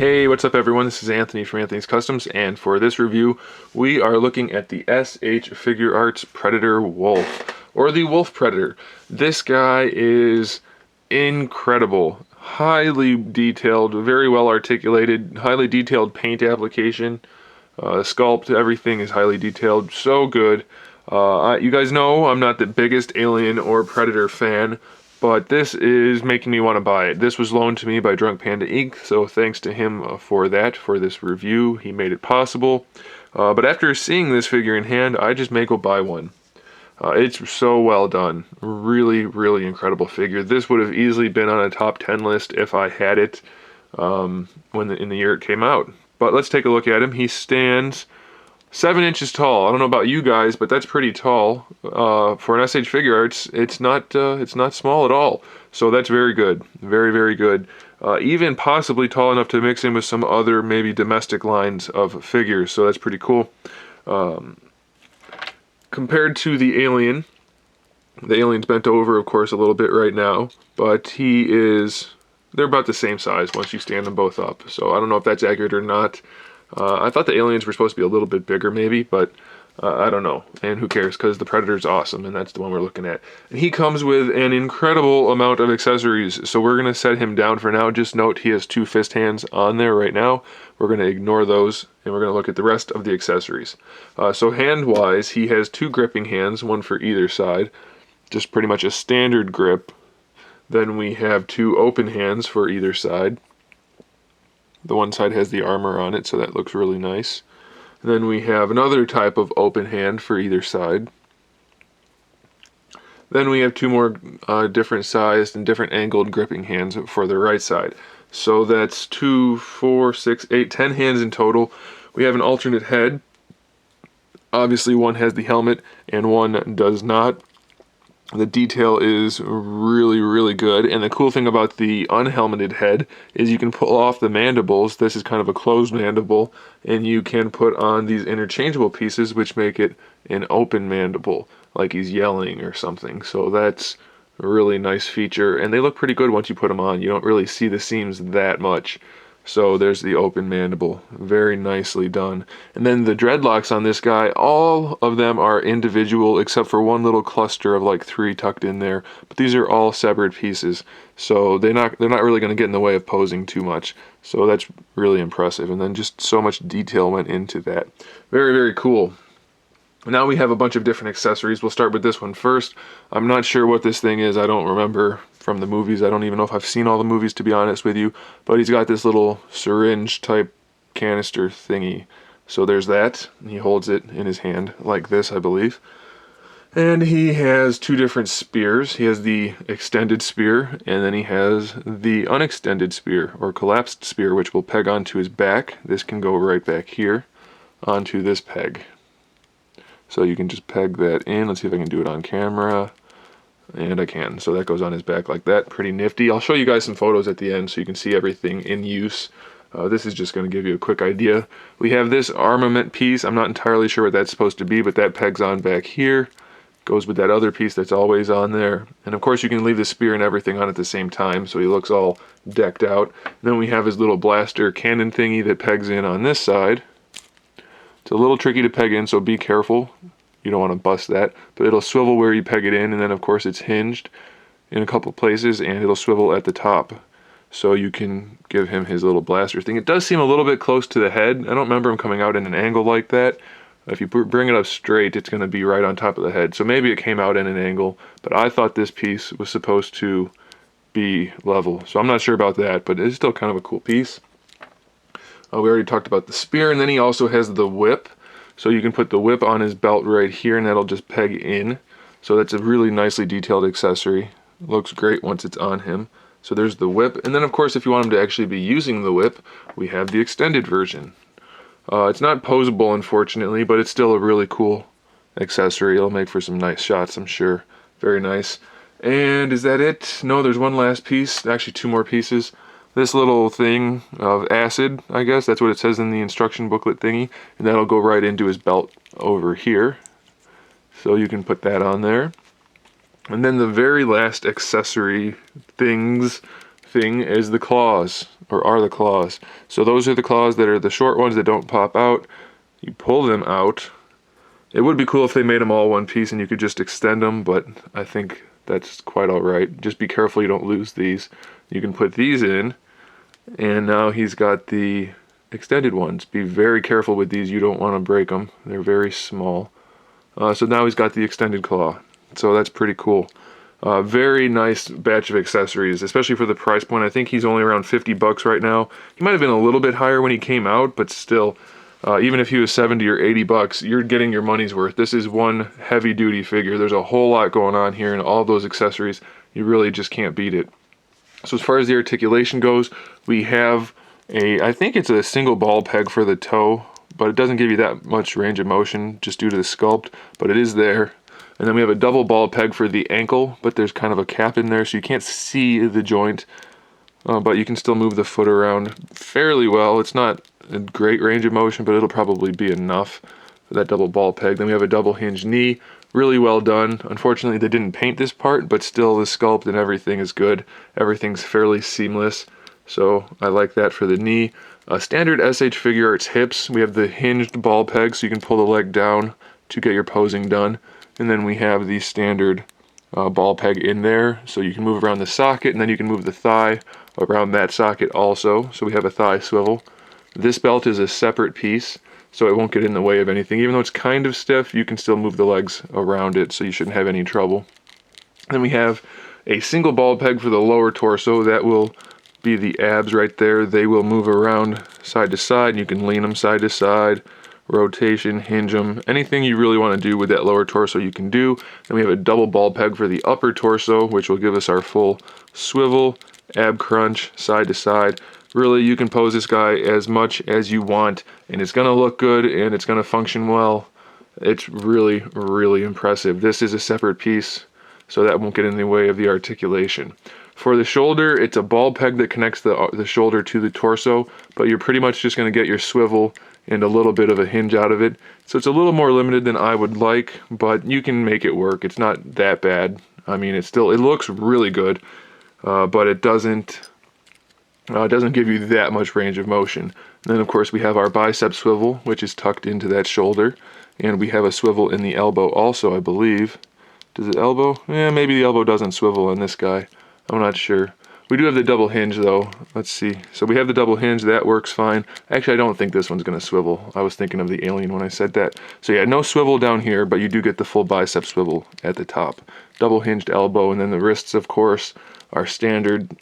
Hey, what's up everyone? This is Anthony from Anthony's Customs, and for this review, we are looking at the SH Figure Arts Predator Wolf, or the Wolf Predator. This guy is incredible. Highly detailed, very well articulated, highly detailed paint application. Sculpt, everything is highly detailed, so good. You guys know I'm not the biggest Alien or Predator fan, but this is making me want to buy it. This was loaned to me by Drunk Panda Inc., so thanks to him for that, for this review. He made it possible. But after seeing this figure in hand, I just may go buy one. It's so well done. Really, really incredible figure. This would have easily been on a top 10 list if I had it in the year it came out. But let's take a look at him. He stands 7 inches tall. I don't know about you guys, but that's pretty tall. For an SH Figure Arts, it's not small at all. So that's very good. Very, very good. Even possibly tall enough to mix in with some other maybe domestic lines of figures. So that's pretty cool. Compared to the Alien's bent over, of course, a little bit right now. But they're about the same size once you stand them both up. So I don't know if that's accurate or not. I thought the Aliens were supposed to be a little bit bigger maybe, but I don't know. And who cares, because the Predator's awesome, and that's the one we're looking at. And he comes with an incredible amount of accessories, so we're going to set him down for now. Just note he has 2 fist hands on there right now. We're going to ignore those, and we're going to look at the rest of the accessories. So hand-wise, he has 2 gripping hands, one for either side. Just pretty much a standard grip. Then we have 2 open hands for either side. The one side has the armor on it, so that looks really nice. Then we have another type of open hand for either side. Then we have 2 more different sized and different angled gripping hands for the right side. So that's 2, 4, 6, 8, 10 hands in total. We have an alternate head. Obviously one has the helmet and one does not. The detail is really, really good, and the cool thing about the unhelmeted head is you can pull off the mandibles. This is kind of a closed mandible, and you can put on these interchangeable pieces which make it an open mandible, like he's yelling or something. So that's a really nice feature, and they look pretty good once you put them on. You don't really see the seams that much. So there's the open mandible, very nicely done. And then the dreadlocks on this guy, all of them are individual except for one little cluster of like 3 tucked in there. But these are all separate pieces, so they're not really going to get in the way of posing too much. So that's really impressive. And then just so much detail went into that. Very, very cool. Now we have a bunch of different accessories. We'll start with this one first. I'm not sure what this thing is. I don't remember from the movies. I don't even know if I've seen all the movies, to be honest with you. But he's got this little syringe type canister thingy. So there's that. He holds it in his hand like this, I believe. And he has 2 different spears. He has the extended spear, and then he has the unextended spear, or collapsed spear, which will peg onto his back. This can go right back here onto this peg. So you can just peg that in. Let's see if I can do it on camera. And I can. So that goes on his back like that. Pretty nifty. I'll show you guys some photos at the end so you can see everything in use. This is just going to give you a quick idea. We have this armament piece. I'm not entirely sure what that's supposed to be, but that pegs on back here. Goes with that other piece that's always on there. And of course you can leave the spear and everything on at the same time, so he looks all decked out. And then we have his little blaster cannon thingy that pegs in on this side. It's a little tricky to peg in, so be careful. You don't want to bust that. But it'll swivel where you peg it in, and then of course it's hinged in a couple places, and it'll swivel at the top. So you can give him his little blaster thing. It does seem a little bit close to the head. I don't remember him coming out in an angle like that. If you bring it up straight, it's going to be right on top of the head. So maybe it came out in an angle, but I thought this piece was supposed to be level. So I'm not sure about that, but it's still kind of a cool piece. We already talked about the spear, and then he also has the whip. So you can put the whip on his belt right here, and that'll just peg in. So that's a really nicely detailed accessory. Looks great once it's on him. So there's the whip, and then of course if you want him to actually be using the whip, we have the extended version. It's not posable, unfortunately, but it's still a really cool accessory. It'll make for some nice shots, I'm sure. Very nice. And is that it? No, there's one last piece. Actually 2 more pieces. This little thing of acid, I guess, that's what it says in the instruction booklet thingy, and that'll go right into his belt over here. So you can put that on there. And then the very last accessory thing is the claws, or are the claws. So those are the claws that are the short ones that don't pop out. You pull them out. It would be cool if they made them all one piece and you could just extend them, but I think that's quite alright. Just be careful you don't lose these. You can put these in, and now he's got the extended ones. Be very careful with these, you don't want to break them. They're very small. So now he's got the extended claw. So that's pretty cool. Very nice batch of accessories, especially for the price point. I think he's only around 50 bucks right now. He might have been a little bit higher when he came out, but still, even if he was 70 or 80 bucks, you're getting your money's worth. This is one heavy duty figure. There's a whole lot going on here, and all those accessories, you really just can't beat it. So as far as the articulation goes, we have I think it's a single ball peg for the toe, but it doesn't give you that much range of motion just due to the sculpt, but it is there. And then we have a double ball peg for the ankle, but there's kind of a cap in there, so you can't see the joint, but you can still move the foot around fairly well. It's not a great range of motion, but it'll probably be enough for that double ball peg. Then we have a double hinged knee, really well done. Unfortunately, they didn't paint this part, but still the sculpt and everything is good. Everything's fairly seamless, so I like that for the knee. Standard SH Figure Arts hips, we have the hinged ball peg, so you can pull the leg down to get your posing done. And then we have the standard ball peg in there, so you can move around the socket, and then you can move the thigh around that socket also. So we have a thigh swivel. This belt is a separate piece, so it won't get in the way of anything. Even though it's kind of stiff, you can still move the legs around it, so you shouldn't have any trouble. Then we have a single ball peg for the lower torso. That will be the abs right there. They will move around side to side, and you can lean them side to side. Rotation, hinge them, anything you really want to do with that lower torso you can do. Then we have a double ball peg for the upper torso, which will give us our full swivel, ab crunch, side to side. Really, you can pose this guy as much as you want, and it's going to look good, and it's going to function well. It's really, really impressive. This is a separate piece, so that won't get in the way of the articulation. For the shoulder, it's a ball peg that connects the shoulder to the torso, but you're pretty much just going to get your swivel and a little bit of a hinge out of it. So it's a little more limited than I would like, but you can make it work. It's not that bad. I mean, it looks really good, but it doesn't give you that much range of motion. And then of course we have our bicep swivel, which is tucked into that shoulder, and we have a swivel in the elbow also, I believe. Does it elbow? Yeah, maybe the elbow doesn't swivel on this guy. I'm not sure. We do have the double hinge though. Let's see. So we have the double hinge, that works fine. Actually, I don't think this one's gonna swivel. I was thinking of the alien when I said that. So yeah, no swivel down here, but you do get the full bicep swivel at the top. Double hinged elbow, and then the wrists, of course, are standard.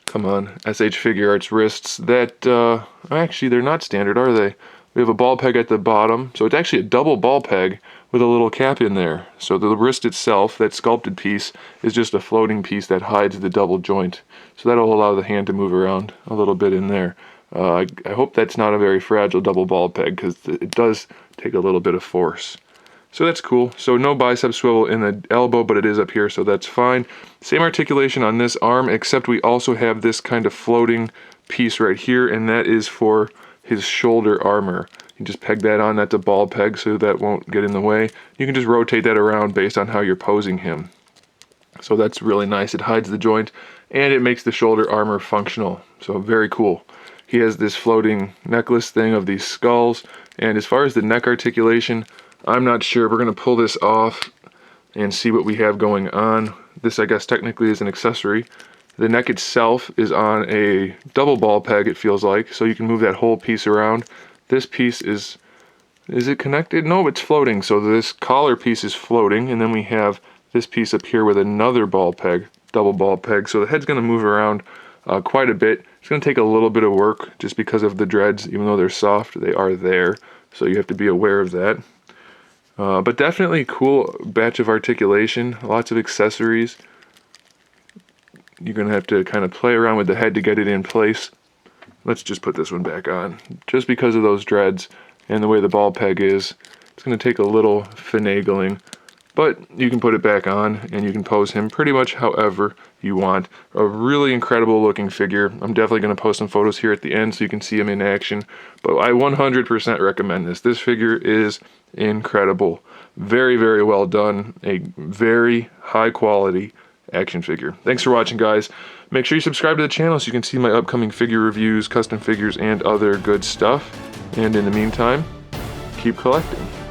Come on, SH Figure Arts wrists. That, actually, they're not standard, are they? We have a ball peg at the bottom, so it's actually a double ball peg with a little cap in there. So the wrist itself, that sculpted piece, is just a floating piece that hides the double joint. So that'll allow the hand to move around a little bit in there. I hope that's not a very fragile double ball peg, because it does take a little bit of force. So that's cool. So no bicep swivel in the elbow, but it is up here, so that's fine. Same articulation on this arm, except we also have this kind of floating piece right here, and that is for his shoulder armor. You just peg that on, that's a ball peg, so that won't get in the way. You can just rotate that around based on how you're posing him. So that's really nice. It hides the joint, and it makes the shoulder armor functional. So very cool. He has this floating necklace thing of these skulls, and as far as the neck articulation, I'm not sure. We're going to pull this off and see what we have going on. This, I guess, technically is an accessory. The neck itself is on a double ball peg, it feels like, so you can move that whole piece around. This piece is it connected? No, it's floating. So this collar piece is floating, and then we have this piece up here with another ball peg, double ball peg. So the head's going to move around quite a bit. It's going to take a little bit of work just because of the dreads. Even though they're soft, they are there. So you have to be aware of that. But definitely cool batch of articulation, lots of accessories. You're going to have to kind of play around with the head to get it in place. Let's just put this one back on. Just because of those dreads and the way the ball peg is, it's going to take a little finagling. But you can put it back on, and you can pose him pretty much however you want. A really incredible looking figure. I'm definitely going to post some photos here at the end so you can see him in action. But I 100% recommend this. This figure is incredible. Very, very well done. A very high quality action figure. Thanks for watching, guys. Make sure you subscribe to the channel so you can see my upcoming figure reviews, custom figures, and other good stuff. And in the meantime, keep collecting.